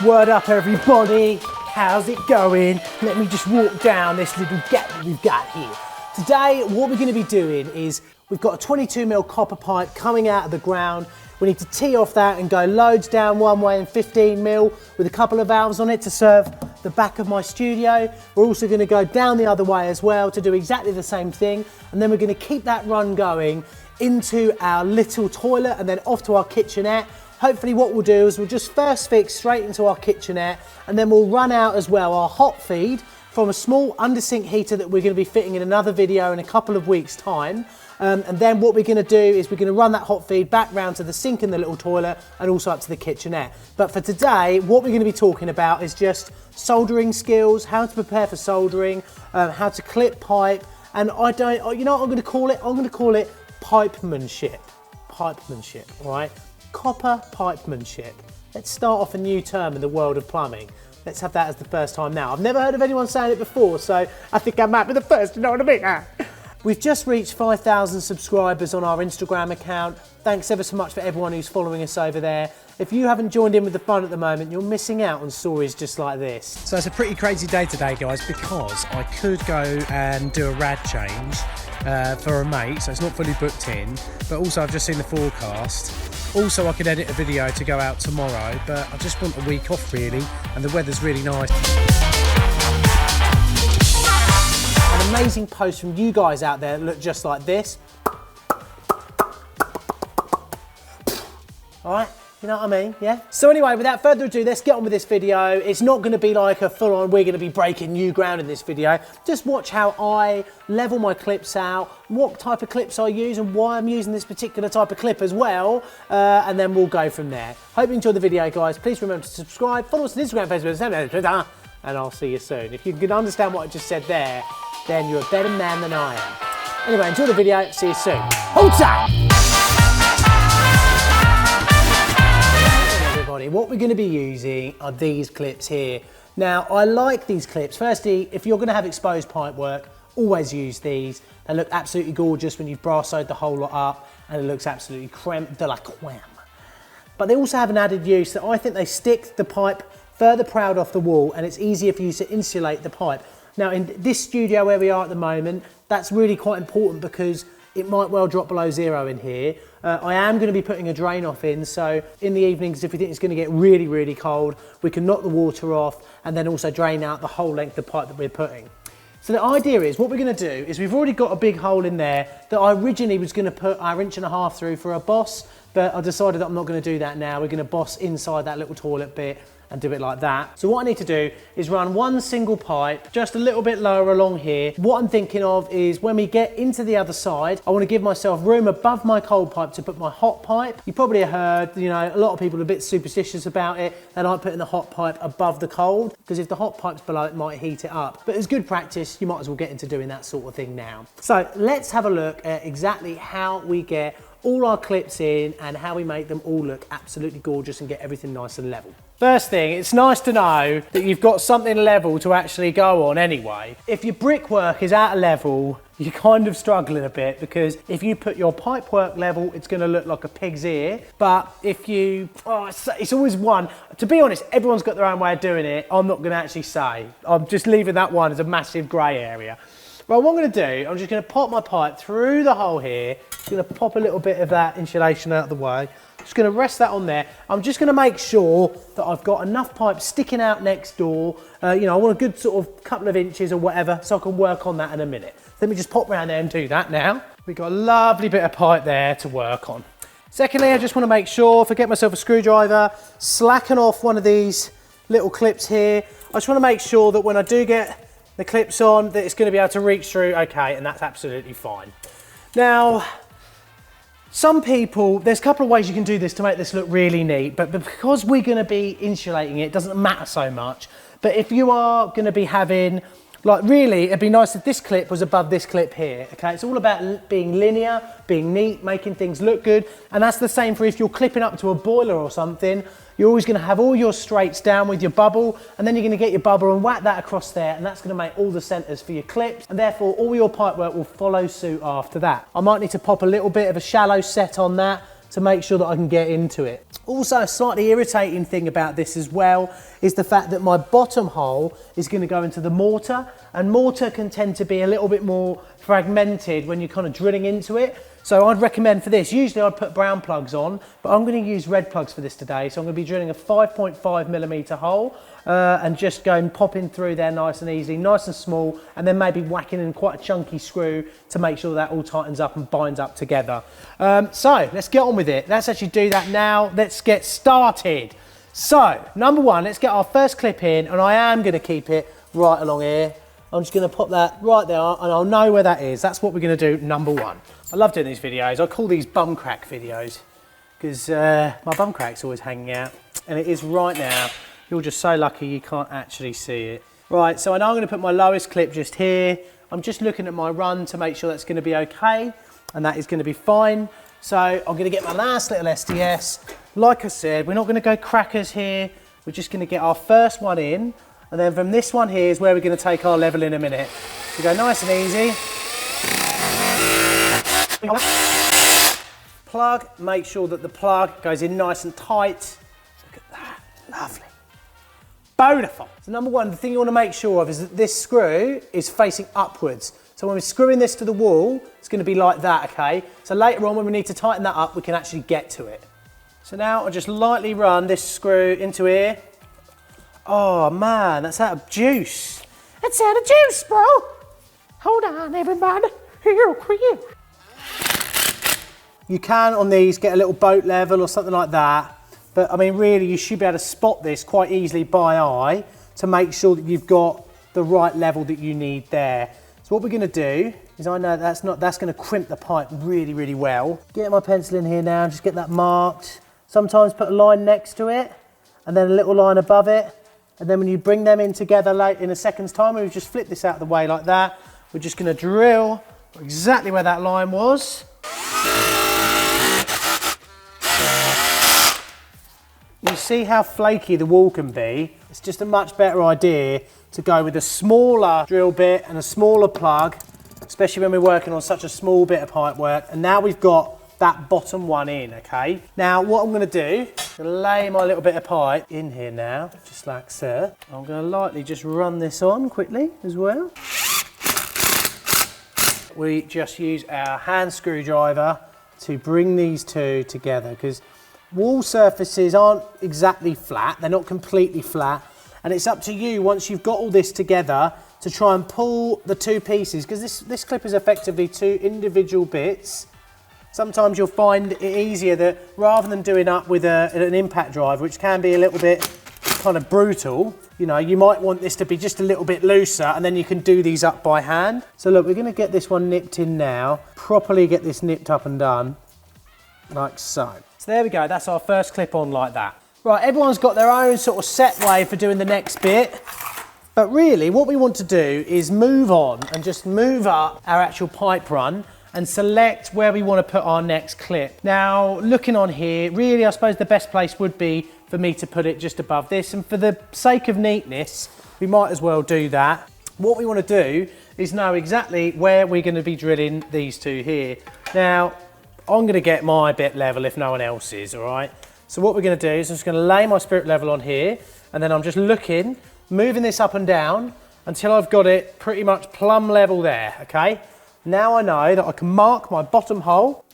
Word up everybody, how's it going? Let me just walk down this little gap that we've got here. Today, what we're going to be doing is, we've got a 22mm copper pipe coming out of the ground. We need to tee off that and go loads down one way and 15mm with a couple of valves on it to serve the back of my studio. We're also going to go down the other way as well to do exactly the same thing. And then we're going to keep that run going into our little toilet and then off to our kitchenette. Hopefully what we'll do is we'll just first fix straight into our kitchenette and then we'll run out as well our hot feed from a small under sink heater that we're going to be fitting in another video in a couple of weeks time. And then what we're going to do is we're going to run that hot feed back round to the sink in the little toilet and also up to the kitchenette. But for today, what we're going to be talking about is just soldering skills, how to prepare for soldering, how to clip pipe, and you know what I'm going to call it? I'm going to call it pipemanship. Pipemanship, all right? Copper pipemanship. Let's start off a new term in the world of plumbing. Let's have that as the first time now. I've never heard of anyone saying it before, so I think I might be the first, you know what I mean? We've just reached 5,000 subscribers on our Instagram account. Thanks ever so much for everyone who's following us over there. If you haven't joined in with the fun at the moment, you're missing out on stories just like this. So it's a pretty crazy day today, guys, because I could go and do a rad change for a mate, so it's not fully booked in, but also I've just seen the forecast. Also, I could edit a video to go out tomorrow, but I just want a week off really, and the weather's really nice. An amazing post from you guys out there that look just like this. All right, you know what I mean, yeah? So anyway, without further ado, let's get on with this video. It's not gonna be like a full-on, we're gonna be breaking new ground in this video. Just watch how I level my clips out, what type of clips I use and why I'm using this particular type of clip as well, and then we'll go from there. Hope you enjoyed the video, guys. Please remember to subscribe, follow us on Instagram, Facebook, Twitter, and I'll see you soon. If you can understand what I just said there, then you're a better man than I am. Anyway, enjoy the video, see you soon. Hold tight! Everybody, what we're going to be using are these clips here. Now, I like these clips. Firstly, if you're going to have exposed pipe work, always use these. They look absolutely gorgeous when you've brassoed the whole lot up, and it looks absolutely creme de la creme. But they also have an added use that I think they stick the pipe further proud off the wall, and it's easier for you to insulate the pipe. Now in this studio where we are at the moment, that's really quite important because it might well drop below zero in here. I am going to be putting a drain off in, so in the evenings if we think it's going to get really, really cold, we can knock the water off and then also drain out the whole length of pipe that we're putting. So the idea is, what we're going to do is we've already got a big hole in there that I originally was going to put our 1.5 inch through for a boss, but I decided that I'm not going to do that now. We're going to boss inside that little toilet bit and do it like that. So what I need to do is run one single pipe just a little bit lower along here. What I'm thinking of is when we get into the other side, I want to give myself room above my cold pipe to put my hot pipe. You probably heard, you know, a lot of people are a bit superstitious about it. They like putting the hot pipe above the cold because if the hot pipe's below, it might heat it up. But as good practice, you might as well get into doing that sort of thing now. So let's have a look at exactly how we get all our clips in and how we make them all look absolutely gorgeous and get everything nice and level. First thing, it's nice to know that you've got something level to actually go on anyway. If your brickwork is out of level, you're kind of struggling a bit because if you put your pipe work level, it's going to look like a pig's ear. But if you, it's always one. To be honest, everyone's got their own way of doing it. I'm not going to actually say. I'm just leaving that one as a massive grey area. Well, what I'm going to do, I'm just going to pop my pipe through the hole here. I'm going to pop a little bit of that insulation out of the way. Just going to rest that on there. I'm just going to make sure that I've got enough pipe sticking out next door. You know, I want a good sort of couple of inches or whatever, so I can work on that in a minute. Let me just pop around there and do that now. We've got a lovely bit of pipe there to work on. Secondly, I just want to make sure, if I get myself a screwdriver, slacken off one of these little clips here. I just want to make sure that when I do get the clips on, that it's going to be able to reach through okay, and that's absolutely fine. Now, some people, there's a couple of ways you can do this to make this look really neat, but because we're going to be insulating it, it doesn't matter so much. But if you are going to be having, like really, it'd be nice if this clip was above this clip here, okay? It's all about being linear, being neat, making things look good, and that's the same for if you're clipping up to a boiler or something. You're always going to have all your straights down with your bubble, and then you're going to get your bubble and whack that across there, and that's going to make all the centres for your clips, and therefore all your pipework will follow suit after that. I might need to pop a little bit of a shallow set on that to make sure that I can get into it. Also, a slightly irritating thing about this as well is the fact that my bottom hole is going to go into the mortar, and mortar can tend to be a little bit more fragmented when you're kind of drilling into it. So I'd recommend for this, usually I'd put brown plugs on, but I'm going to use red plugs for this today. So I'm going to be drilling a 5.5mm hole and just going popping through there nice and easy, nice and small, and then maybe whacking in quite a chunky screw to make sure that all tightens up and binds up together. So let's get on with it. Let's actually do that now. Let's get started. So number one, let's get our first clip in, and I am going to keep it right along here. I'm just going to pop that right there, and I'll know where that is. That's what we're going to do, number one. I love doing these videos. I call these bum crack videos because my bum crack's always hanging out, and it is right now. You're just so lucky you can't actually see it. Right, so I know I'm going to put my lowest clip just here. I'm just looking at my run to make sure that's going to be okay, and that is going to be fine. So I'm going to get my last little SDS. Like I said, we're not going to go crackers here. We're just going to get our first one in, and then from this one here is where we're going to take our level in a minute. So go nice and easy. Plug, make sure that the plug goes in nice and tight. Look at that, lovely. Beautiful. So number one, the thing you want to make sure of is that this screw is facing upwards. So when we're screwing this to the wall, it's going to be like that, okay? So later on when we need to tighten that up, we can actually get to it. So now I'll just lightly run this screw into here. Oh man, that's out of juice. That's out of juice, bro. Hold on, everybody. Here for you. You can on these get a little boat level or something like that. But I mean, really, you should be able to spot this quite easily by eye to make sure that you've got the right level that you need there. So what we're going to do is, I know that's going to crimp the pipe really, really well. Get my pencil in here now, just get that marked. Sometimes put a line next to it and then a little line above it. And then when you bring them in together late in a second's time, we've just flipped this out of the way like that. We're just going to drill exactly where that line was. You see how flaky the wall can be? It's just a much better idea to go with a smaller drill bit and a smaller plug, especially when we're working on such a small bit of pipe work. And now we've got that bottom one in, okay? Now what I'm going to do, I'm going to lay my little bit of pipe in here now, just like so. I'm going to lightly just run this on quickly as well. We just use our hand screwdriver to bring these two together, because wall surfaces aren't exactly flat, they're not completely flat, and it's up to you once you've got all this together to try and pull the two pieces, because this clip is effectively two individual bits. Sometimes you'll find it easier that rather than doing up with an impact drive, which can be a little bit kind of brutal, you know, you might want this to be just a little bit looser, and then you can do these up by hand. So look, we're going to get this one nipped in now, properly get this nipped up and done, like so. So there we go, that's our first clip on like that. Right, everyone's got their own sort of set way for doing the next bit, but really what we want to do is move on and just move up our actual pipe run and select where we want to put our next clip. Now, looking on here, really I suppose the best place would be for me to put it just above this, and for the sake of neatness, we might as well do that. What we want to do is know exactly where we're going to be drilling these two here. Now, I'm going to get my bit level if no one else is, all right? So what we're going to do is I'm just going to lay my spirit level on here, and then I'm just looking, moving this up and down until I've got it pretty much plumb level there, okay? Now I know that I can mark my bottom hole,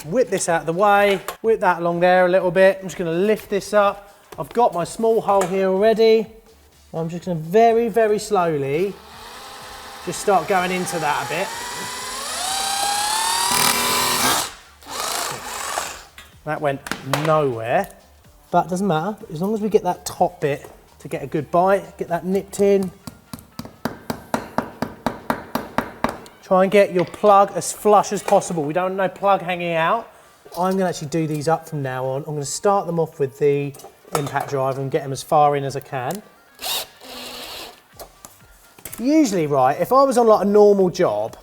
whip this out of the way, whip that along there a little bit. I'm just going to lift this up. I've got my small hole here already. I'm just going to very, very slowly just start going into that a bit. That went nowhere, but it doesn't matter. As long as we get that top bit to get a good bite, get that nipped in. Try and get your plug as flush as possible. We don't want no plug hanging out. I'm going to actually do these up from now on. I'm going to start them off with the impact drive and get them as far in as I can. Usually, right, if I was on like a normal job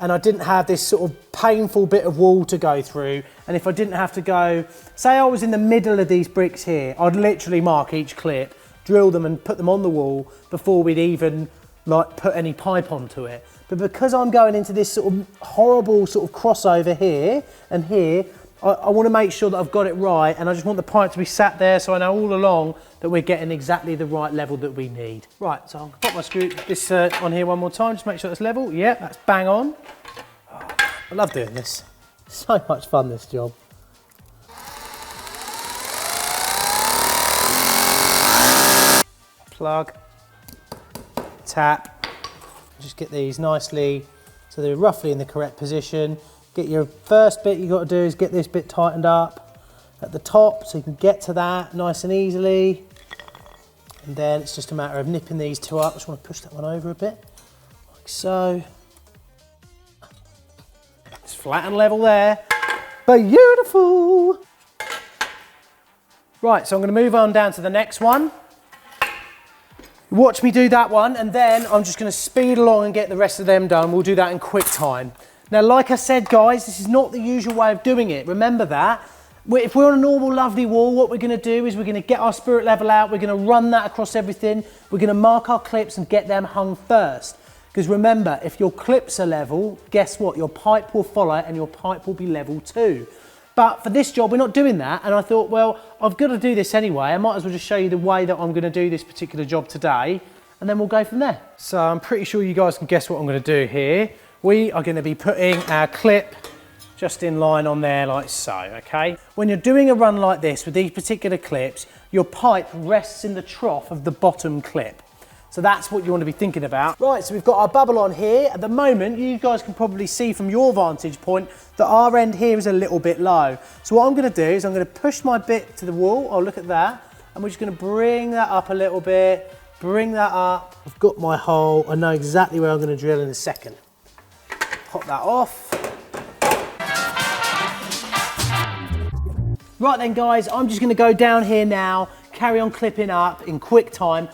and I didn't have this sort of painful bit of wall to go through, and if I didn't have to go, say I was in the middle of these bricks here, I'd literally mark each clip, drill them and put them on the wall before we'd even like put any pipe onto it. But because I'm going into this sort of horrible sort of crossover here and here, I want to make sure that I've got it right, and I just want the pipe to be sat there so I know all along that we're getting exactly the right level that we need. Right, so I'll pop my screw this on here one more time, just make sure it's level. Yep, that's bang on. Oh, I love doing this. So much fun, this job. Plug, tap, just get these nicely so they're roughly in the correct position. Get your first bit you've got to do is get this bit tightened up at the top so you can get to that nice and easily. And then it's just a matter of nipping these two up. I just want to push that one over a bit, like so. It's flat and level there. Beautiful. Right, so I'm going to move on down to the next one. Watch me do that one, and then I'm just going to speed along and get the rest of them done. We'll do that in quick time. Now, like I said, guys, this is not the usual way of doing it. Remember that. If we're on a normal, lovely wall, what we're going to do is we're going to get our spirit level out. We're going to run that across everything. We're going to mark our clips and get them hung first. Because remember, if your clips are level, guess what? Your pipe will follow and your pipe will be level too. But for this job, we're not doing that. And I thought, well, I've got to do this anyway. I might as well just show you the way that I'm going to do this particular job today. And then we'll go from there. So I'm pretty sure you guys can guess what I'm going to do here. We are going to be putting our clip just in line on there like so, okay? When you're doing a run like this with these particular clips, your pipe rests in the trough of the bottom clip. So that's what you want to be thinking about. Right, so we've got our bubble on here. At the moment, you guys can probably see from your vantage point that our end here is a little bit low. So what I'm going to do is I'm going to push my bit to the wall. Oh, look at that. And we're just going to bring that up a little bit, bring that up. I've got my hole. I know exactly where I'm going to drill in a second. Pop that off. Right then guys, I'm just going to go down here now, carry on clipping up in quick time.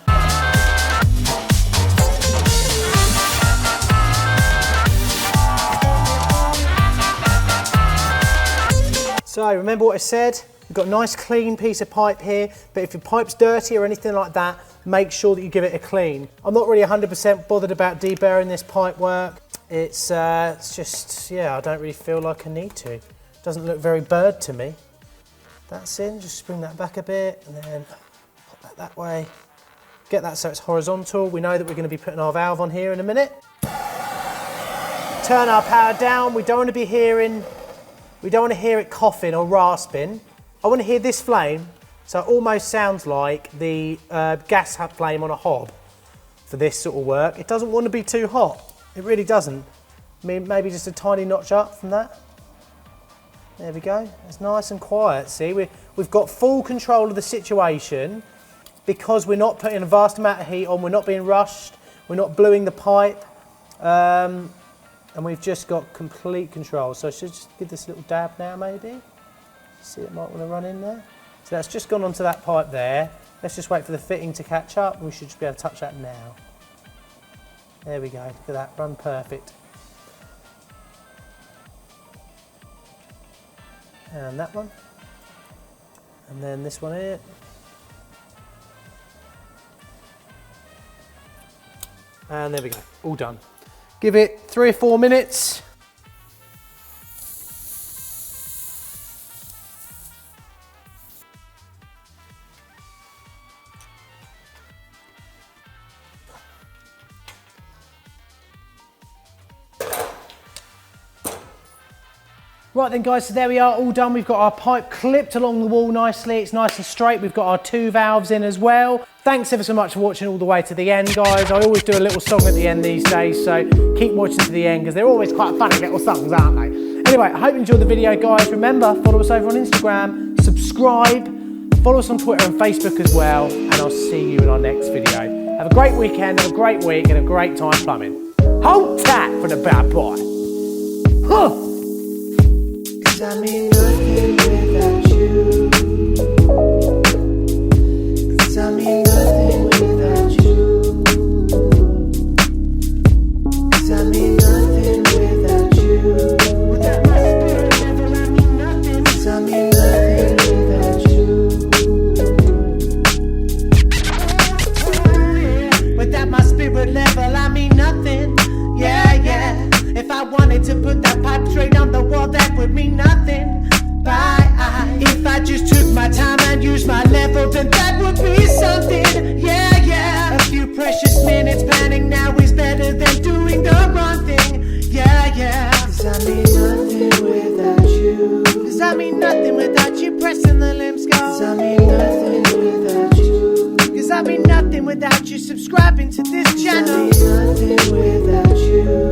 So remember what I said, we've got a nice clean piece of pipe here, but if your pipe's dirty or anything like that, make sure that you give it a clean. I'm not really 100% bothered about deburring this pipe work. It's just, yeah, I don't really feel like I need to. It doesn't look very bird to me. That's in, just bring that back a bit and then pop that way. Get that so it's horizontal. We know that we're going to be putting our valve on here in a minute. Turn our power down. We don't want to be hearing, we don't want to hear it coughing or rasping. I want to hear this flame, so it almost sounds like the gas flame on a hob for this sort of work. It doesn't want to be too hot. It really doesn't. I mean, maybe just a tiny notch up from that. There we go. It's nice and quiet. See, we've got full control of the situation because we're not putting a vast amount of heat on. We're not being rushed. We're not bluing the pipe. And we've just got complete control. So I should just give this a little dab now, maybe. See, it might want to run in there. So that's just gone onto that pipe there. Let's just wait for the fitting to catch up. We should just be able to touch that now. There we go. Look at that. Run perfect. And that one. And then this one here. And there we go. All done. Give it 3 or 4 minutes. Right then guys, so there we are, all done. We've got our pipe clipped along the wall nicely. It's nice and straight. We've got our 2 valves in as well. Thanks ever so much for watching all the way to the end, guys. I always do a little song at the end these days, so keep watching to the end because they're always quite funny little songs, aren't they? Anyway, I hope you enjoyed the video, guys. Remember, follow us over on Instagram, subscribe, follow us on Twitter and Facebook as well, and I'll see you in our next video. Have a great weekend, have a great week, and a great time plumbing. Hold tight for the bad boy. Huh. I mean nothing without you. 'Cause I mean nothing without you. 'Cause I mean nothing without you. Without my spirit level, I mean nothing. 'Cause I mean nothing without you. Without my spirit level, I mean nothing. Yeah, yeah. If I wanted to put that pipe straight on the wall, that would mean nothing. Bye. I mean nothing without you pressing the limbs go. 'Cause I mean nothing without you. 'Cause I mean nothing without you subscribing to this 'Cause I channel. mean nothing without you.